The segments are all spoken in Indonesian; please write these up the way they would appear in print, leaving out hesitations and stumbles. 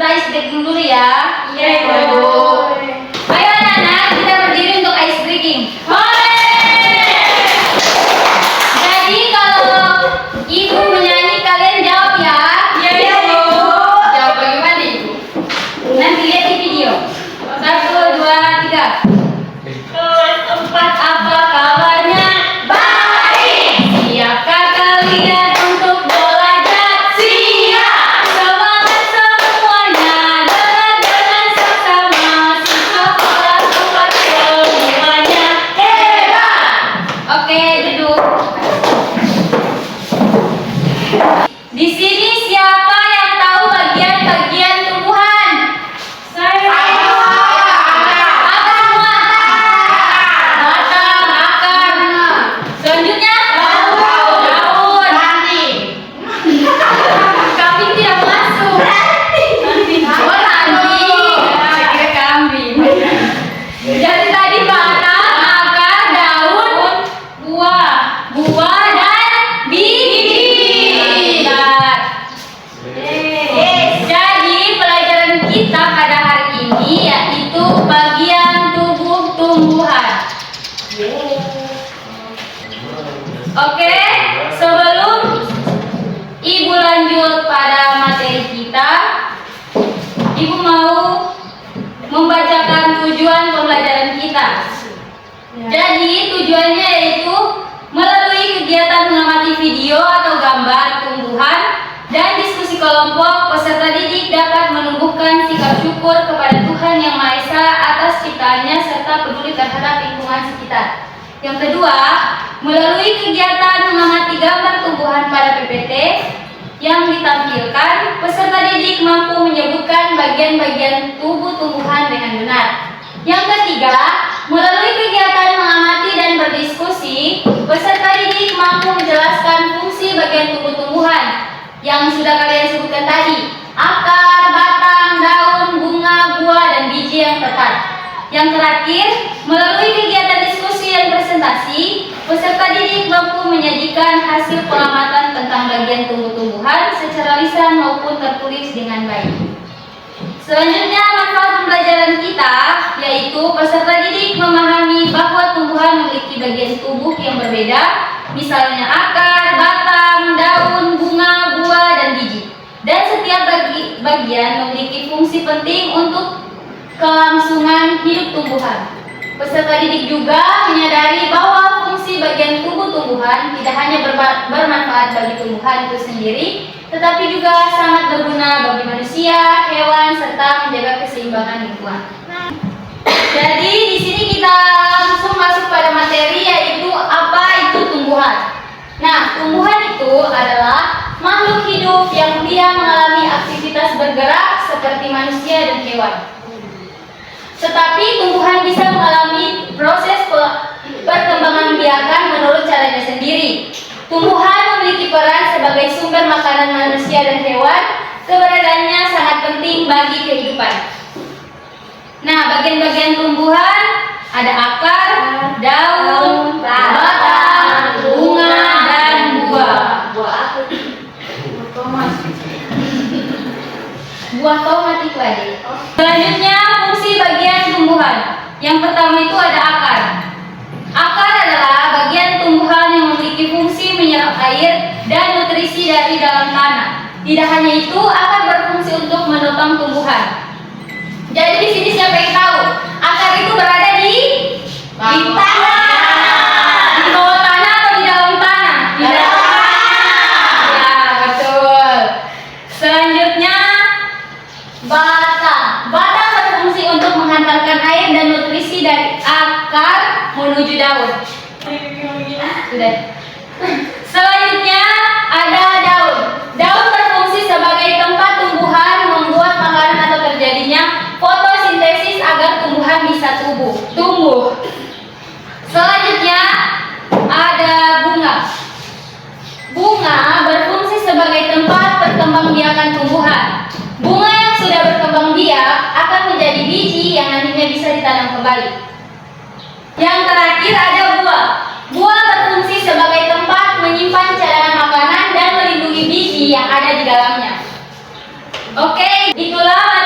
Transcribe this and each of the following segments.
kita ice breaking dulu ya. Iya, Ibu. Ayo anak-anak, kita berdiri untuk ice breaking. Jadi kalau ibu menyanyi kalian jawab ya. Iya, Ibu. Jawab bagaimana ibu? Nanti lihat di video. 1, 2, 3. Kelas 4. Apa kabarnya? Baik. Siapkah kalian untuk belajar? Siap. Semangat semuanya, dengan seksama siswa kelas 4 semuanya Hebat. Oke, duduk. Di sini siapa yang tahu bagian-bagian tumbuhan? Saya. Apa semua? Batang, akar. Selanjutnya? Daun. Kambing tidak masuk. Oh, ranting. Saya kira kambing. Jadi tadi batang, akar, daun, buah dan bibit. Jadi pelajaran kita pada hari ini yaitu bagian tubuh tumbuhan. Oke, sebelum Ibu lanjut pada materi kita, Ibu mau membacakan tujuan pembelajaran kita. Jadi tujuannya yaitu melalui kegiatan mengamati video atau gambar tumbuhan dan diskusi kelompok, peserta didik dapat menumbuhkan sikap syukur kepada Tuhan Yang Maha Esa atas ciptaannya serta peduli terhadap lingkungan sekitar. Yang kedua, melalui kegiatan mengamati gambar tumbuhan pada PPT yang ditampilkan, peserta didik mampu menyebutkan bagian-bagian tubuh tumbuhan dengan benar. Yang ketiga, melalui kegiatan mengamati dan berdiskusi, peserta didik mampu menjelaskan fungsi bagian tubuh tumbuhan yang sudah kalian sebutkan tadi: akar, batang, daun, bunga, buah, dan biji yang tepat. Yang terakhir, melalui kegiatan diskusi dan presentasi, peserta didik mampu menyajikan hasil pengamatan tentang bagian tumbuh-tumbuhan secara lisan maupun tertulis dengan baik. Selanjutnya, manfaat pembelajaran kita yaitu peserta didik memahami bahwa tumbuhan memiliki bagian tubuh yang berbeda, misalnya akar, batang, daun, bunga, buah, dan biji. Dan setiap bagian memiliki fungsi penting untuk kelangsungan hidup tumbuhan. Peserta didik juga menyadari bahwa fungsi bagian tubuh tumbuhan tidak hanya bermanfaat bagi tumbuhan itu sendiri, tetapi juga sangat berguna bagi manusia, hewan, serta menjaga keseimbangan lingkungan. Jadi di sini kita langsung masuk pada materi yaitu apa itu tumbuhan. Nah, tumbuhan itu adalah makhluk hidup yang dia mengalami aktivitas bergerak seperti manusia dan hewan. Tetapi tumbuhan bisa mengalami proses perkembangan biakan menurut caranya sendiri. Tumbuhan memiliki peran sebagai sumber makanan manusia dan hewan. Keberadaannya sangat penting bagi kehidupan. Nah, bagian-bagian tumbuhan ada akar, daun, batang, bunga, dan buah. Buah tomat itu adik. Selanjutnya, fungsi bagian tumbuhan. Yang pertama itu ada akar. Akar adalah bagian tumbuhan yang memiliki fungsi menyerap air dan nutrisi dari dalam tanah. Tidak hanya itu, akar berfungsi untuk menopang tumbuhan. Jadi di sini siapa yang tahu? Akar itu berada di tanah. Di bawah tanah atau di dalam tanah? Di dalam tanah. Ya, betul. Selanjutnya, batang. Batang berfungsi untuk menghantarkan air dan nutrisi dari akar menuju daun. Sudah. Selanjutnya ada daun. Daun berfungsi sebagai tempat tumbuhan membuat makanan atau terjadinya fotosintesis agar tumbuhan bisa tumbuh. Selanjutnya ada bunga. Bunga berfungsi sebagai tempat perkembangbiakan tumbuhan. Bunga yang sudah berkembang biak akan menjadi biji yang nantinya bisa ditanam kembali. Yang terakhir ada buah. Buah berfungsi sebagai tempat menyimpan cadangan makanan dan melindungi biji yang ada di dalamnya. Oke, itulah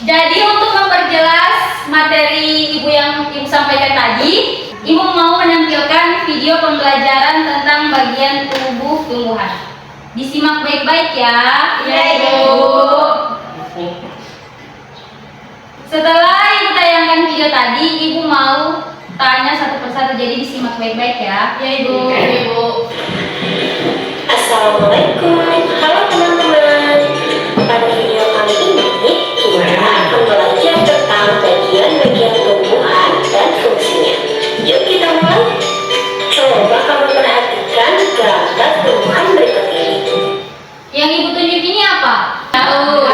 Jadi untuk memperjelas materi Ibu yang Ibu sampaikan tadi, Ibu mau menampilkan video pembelajaran tentang bagian tubuh tumbuhan. Disimak baik-baik ya. Iya, Ibu. Setelah Ibu tayangkan video tadi, Ibu mau tanya satu persatu, jadi disimak baik-baik ya. Iya, Ibu. Iya, Ibu. Assalamualaikum, halo teman-teman. Pada video kali ini kita akan belajar tentang bagian-bagian tumbuhan dan fungsinya. Yuk kita mulai. Coba kamu perhatikan gambar tumbuhan berikut ini. Yang Ibu tunjuk ini apa? Daun.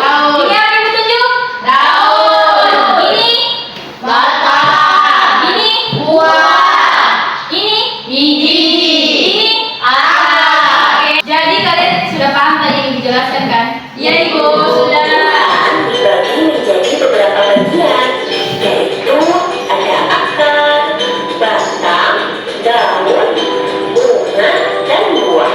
Ini apa Ibu tunjuk? Daun. Ini? Batang. Ini? Buah. Ini? Biji. Ini? Akar. Oke. Jadi kalian sudah paham tadi yang dijelaskan kan? Iya Ibu, sudah. Tumbuhan dibagi menjadi beberapa bagian, yaitu ada akar, batang, daun, bunga, dan buah.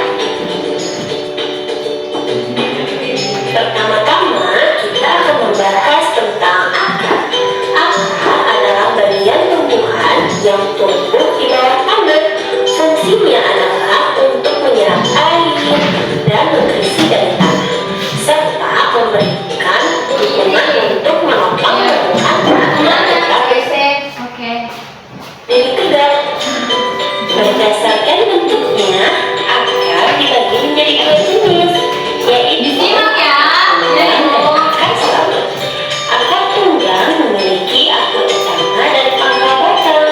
Pertama-tama kita akan membahas tentang akar. Akar adalah bagian tumbuhan yang tumbuh di bawah tanah. Fungsinya adalah untuk menyerap air dan nutrisi dari tanah, serta memberikan dukungan untuk menopang tumbuhan agar tetap Oke. berdiri tegak. Berdasarkan bentuknya, akar dibagi menjadi dua jenis, yaitu Disimak ya. Iya Ibu. akar selalu. Akar tunggang memiliki akar utama dan pangkal batang,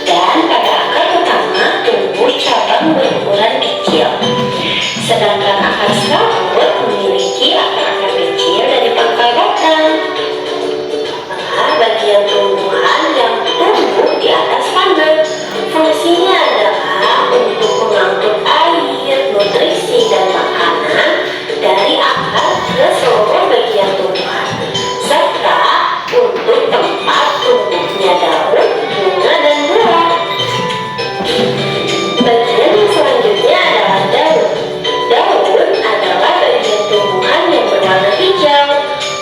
dan pada akar utama tumbuh cabang berukuran kecil. Sedangkan akar serabut memiliki akar-akar kecil dari pangkal batang. Bagian tumbuhan yang tumbuh di atas tanah, fungsinya adalah untuk mengangkut air, nutrisi, dan makanan dari akar ke seluruh bagian tumbuhan, serta untuk tempat tumbuhnya daun, bunga, dan buah. Bagian yang selanjutnya adalah daun. Daun adalah bagian tumbuhan yang berwarna hijau.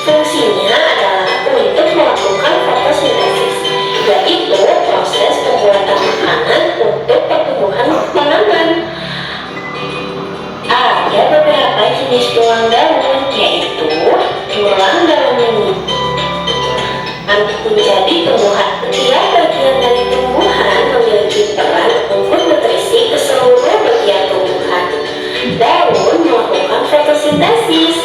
Fungsinya adalah untuk melakukan fotosintesis, yaitu proses pembuatan makanan untuk pertumbuhan tanaman. Ada beberapa jenis tulang daun, yaitu tulang daun mini. Menjadi tumbuhan, setiap bagian dari tumbuhan memiliki peran untuk nutrisi ke seluruh bagian tumbuhan. Daun melakukan fotosintesis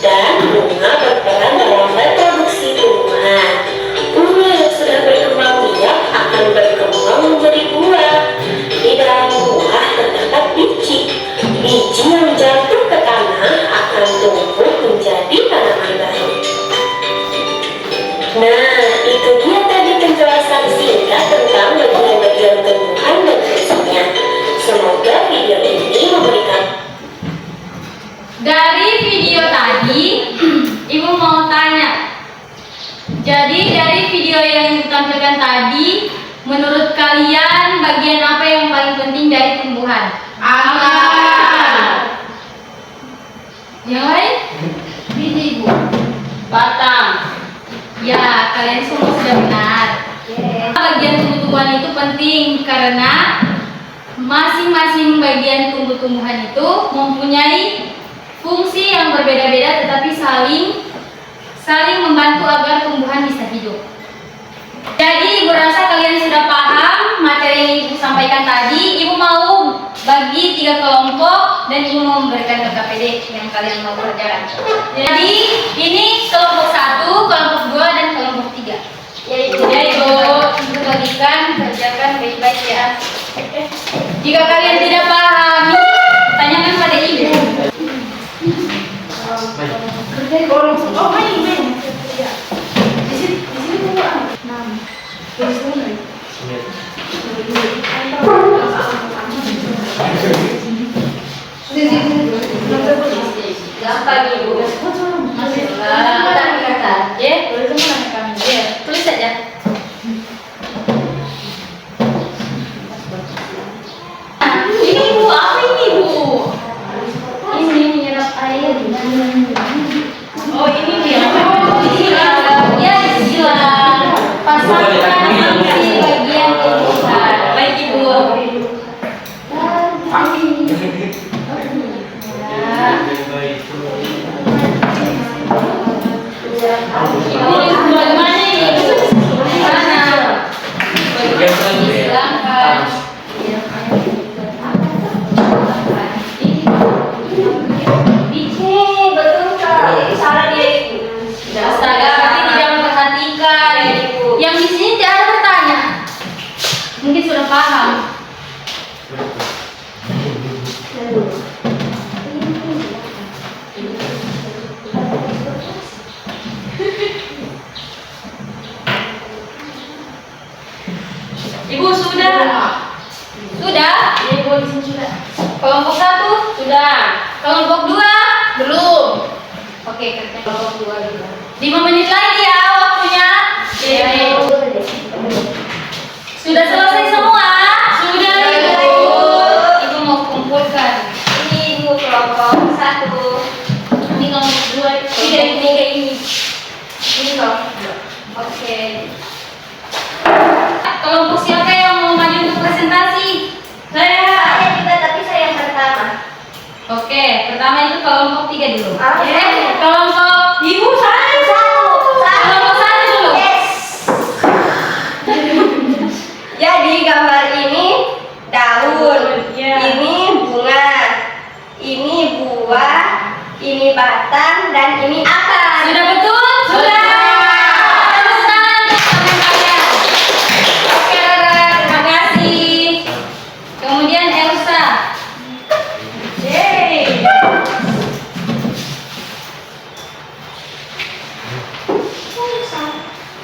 dan bunga berperan dalam reproduksi tumbuhan. Bunga yang sudah berkembang biak akan berkembang menjadi buah. Di dalam buah terdapat biji. Biji yang jatuh ke tanah akan tumbuh menjadi tanaman baru. Nah, itu dia tadi penjelasan singkat tentang bagian-bagian tumbuhan dan fungsinya. Semoga video ini memberikan. Dari video tadi, Ibu mau tanya. Jadi dari video yang Ibu tampilkan tadi, menurut kalian bagian apa yang paling penting dari tumbuhan? Akar. Yang lain? Biji Ibu. Batang. Ya, kalian semua sudah benar. Bagian tumbuh-tumbuhan itu penting karena masing-masing bagian tumbuh-tumbuhan itu mempunyai fungsi yang berbeda-beda tetapi saling membantu agar tumbuhan bisa hidup. Jadi Ibu rasa kalian sudah paham materi yang Ibu sampaikan tadi. Ibu mau bagi 3 kelompok dan Ibu mau memberikan KKPD yang kalian mau kerjakan. Jadi ini kelompok 1, kelompok 2, dan kelompok 3. Ya Ibu bagikan, kerjakan baik-baik ya. Jika kalian tidak pahami, tanyakan pada Ibu. Oh, main. Gampang Ibu. Masih kata. Ya, boleh semua kami. Ya, tulis saja. Ini Bu, apa ini Bu? Ini menyerap air. Oh, ini dia. Oh, ini. Ya, melaksanakan fungsi bagian tumbuhan. Baik Ibu. Bagaimana ini? Bagaimana? Silakan. Betul Kak. Ini salah dia Ibu. Astaga, berarti tidak memperhatikan. Yang di sini tidak ada bertanya. Mungkin sudah paham. Ibu sudah? Sudah? Ibu di sini sudah. Kelompok 1 sudah. Kelompok 2 belum. Oke, kelompok 2 juga. 5 menit lagi ya waktunya. Iya, Ibu. Sudah selesai semua? Sudah Ibu. Ibu mau kumpulkan. Ini Ibu kelompok 1. Ini kelompok 2. Ini. Ini kelompok 2. Oke. Kelompok siapa yang mau maju untuk presentasi? Saya. Saya juga, tapi saya yang pertama. Oke, pertama itu kelompok 3 dulu. Oke. Kelompok Ibu saya. Kelompok 1 dulu. Yes. Jadi gambar ini daun, Iya. ini bunga, ini buah, ini batang, dan ini akar. Sudah betul? Sudah. Tepuk tangan untuk teman kalian. Oke, Rara, terima kasih. Kemudian Elsa. Yeay.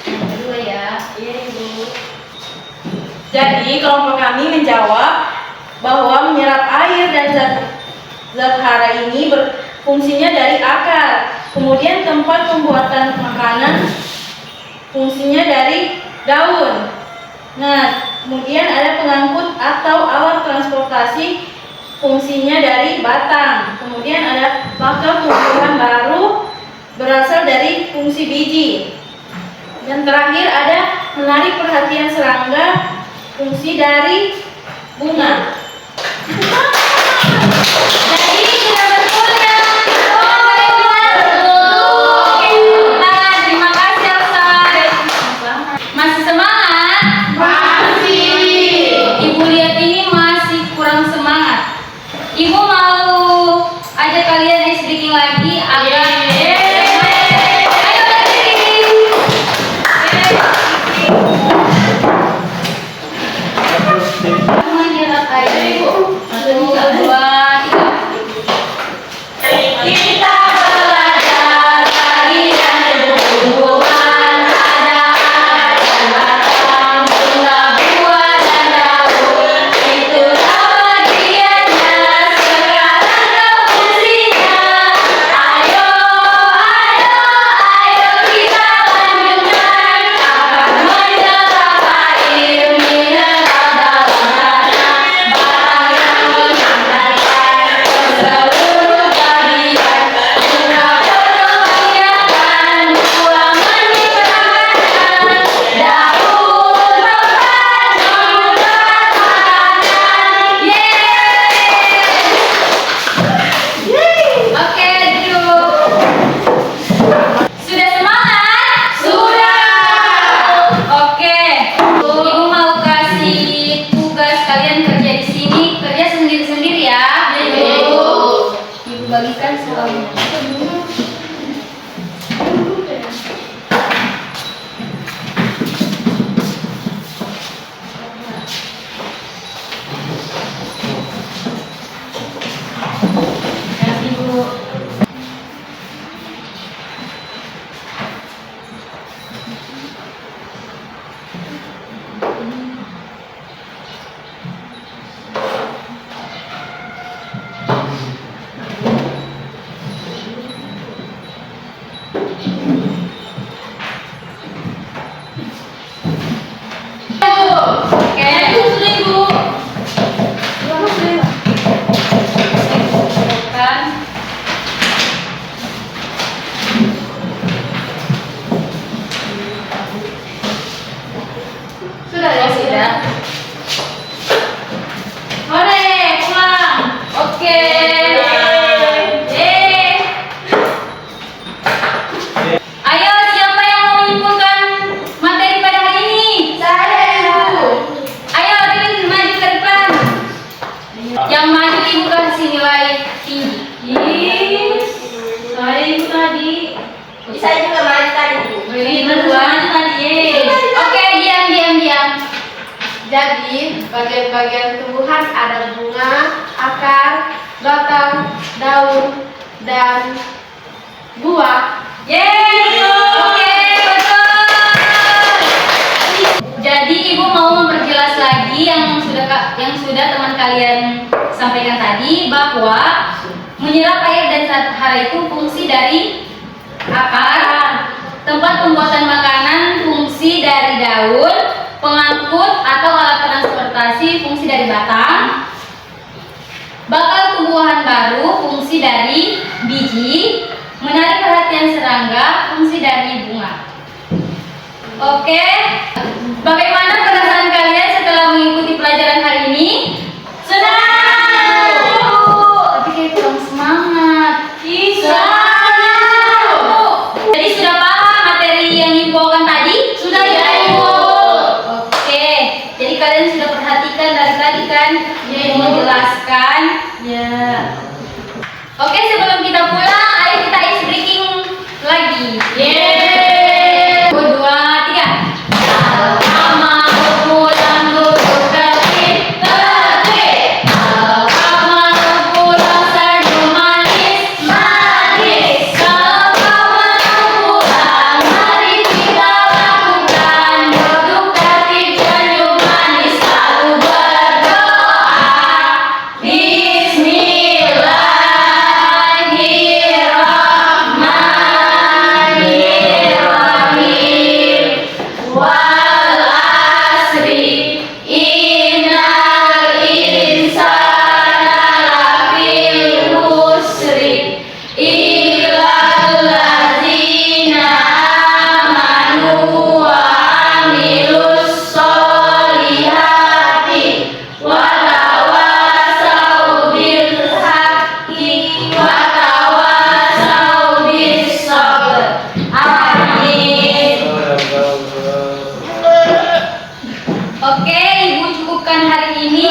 Yang kedua ya. Iya Ibu. Jadi kelompok kami menjawab bahwa menyerap air dan zat hara ini berfungsinya dari akar. Kemudian tempat pembuatan makanan fungsinya dari daun. Nah, kemudian ada pengangkut atau alat transportasi fungsinya dari batang. Kemudian ada maka tumbuhan baru berasal dari fungsi biji. Dan terakhir ada menarik perhatian serangga fungsi dari bunga. Jadi sudah betul ya. Oh, baiklah. Oke, nah, terima kasih Elsa. Masih semangat? Masih. Ibu lihat ini masih kurang semangat. Ibu mau ajak kalian ice breaking lagi agar ayo berdiri. Menyerap air Ibu. 1, 2, 3. Kita belajar tari dan tumbuhan, ada akar dan batang, bunga, buah dan daun. Itulah bagiannya, sekarang ke fungsinya. Ayo, ayo, ayo kita lanjutkan. Akar menyerap air, mineral dalam tanah, batang yang mengantarkan ke seluruh bagian. Bunga berkegiatan, buah menyimpan makanan, daun membuat makanan. Yeay! Oke, duduk. Sudah semangat? Sudah. Oke. Ibu mau kasih tugas kalian kerja di sini, kerja sendiri-sendiri ya. Ibu. Ibu bagikan semuanya. Kasih Bu. Bisa juga mari tadi Bu. Berdua tadi. Oke, diam. Jadi bagian-bagian tumbuhan ada bunga, akar, batang, daun, dan buah. Yeay, oke, betul. Jadi Ibu mau memperjelas lagi yang sudah teman kalian sampaikan tadi, bahwa menyerap air dan zat hara itu fungsi dari akar, tempat pembuatan makanan fungsi dari daun, pengangkut atau alat transportasi fungsi dari batang, bakal tumbuhan baru fungsi dari biji, menarik perhatian serangga fungsi dari bunga. Oke, bagaimana perasaan kalian setelah mengikuti pelajaran hari ini? Senang! Tapi kayak kurang semangat. Jadi sudah paham materi yang dibawakan tadi? Sudah ya Ibu? Oke, jadi kalian sudah perhatikan dari tadi kan? Menjelaskan. Ya. Oke, sebelum kita pulang, ayo kita ice breaking lagi. Yeay. 1, 2, 3. Selamat pulang duduk tertib. Selamat pulang senyum manis. Selamat pulang, mari kita lakukan duduk tertib senyum manis, lalu berdoa. Bismillahirrahmanirrahim. Wal asri innal insana lafil khusri illal ladzina amanu wa amilus solihati wa tawasau bil haqqi wa tawasau bis sabr. Amin. Oke, Ibu cukupkan hari ini.